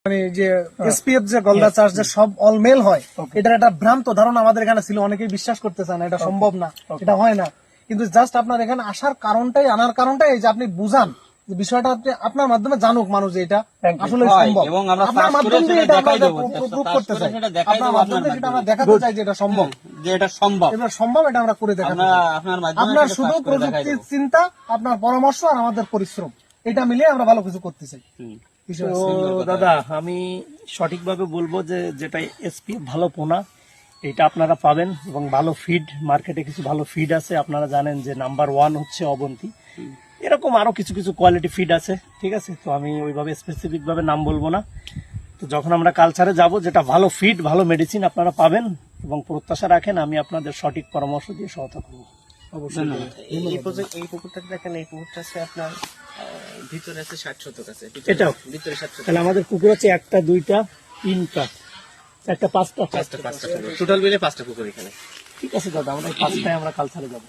মানে যে এসপিএফ যে গলদা চাষ যে সব অল মেল হয়, এটার একটা ভ্রান্ত ধারণা আমাদের এখানে ছিল, অনেকেই বিশ্বাস করতে চায় না, এটা সম্ভব না, এটা হয় না। কিন্তু জাস্ট আপনার এখানে আনার কারণটাই এই যে আপনি বুঝান যে বিষয়টা আপনার মাধ্যমে জানুক মানুষ যে এটা আসলে সম্ভব, এবং আমরা আপনার মাধ্যমে সেটা এটা দেখাই আমরা দেবো, প্রুভ করতে চাই, সেটা দেখাই আপনার দেবো, মাধ্যমে সেটা আমরা দেখাতে চাই যে এটা সম্ভব, যে এটা সম্ভব, এটা সম্ভব, এটা আমরা করে দেখাতে চাই। আপনার মাধ্যমে আপনার সেটা শুধু চাষ করে দেখাই প্রযুক্তির দেবো। চিন্তা, আপনার পরামর্শ আর আমাদের পরিশ্রম, এটা মিলিয়ে আমরা ভালো কিছু করতে চাই। তো দাদা আমি সঠিকভাবে বলবো যে যেটা এসপি ভালো পোনা, এটা আপনারা পাবেন এবং ভালো ফিড, মার্কেটে কিছু ভালো ফিড আছে, আপনারা জানেন যে নাম্বার 1 হচ্ছে অবন্তী, এরকম আরো কিছু কিছু কোয়ালিটি ফিড আছে, ঠিক আছে। তো আমি ওইভাবে স্পেসিফিক ভাবে নাম বলবো না। তো যখন আমরা কালচারে যাব, যেটা ভালো ফিড, ভালো মেডিসিন আপনারা পাবেন এবং প্রত্যাশা রাখেন আমি আপনাদের সঠিক পরামর্শ দিয়ে সহায়তা করবো। অবশ্যই এই পুকুরটা দেখেন, এই পুকুরটা আছে আপনার ভিতরে আছে 60 শতক আছে, এটাও ভিতরে 60 শতক, তাহলে আমাদের পুকুর আছে 1টা 2টা 3টা 4টা 5টা, টোটাল মিলে 5টা পুকুর এখানে। ঠিক আছে দাদা, আমরা 5টায় আমরা কালচারে যাবো।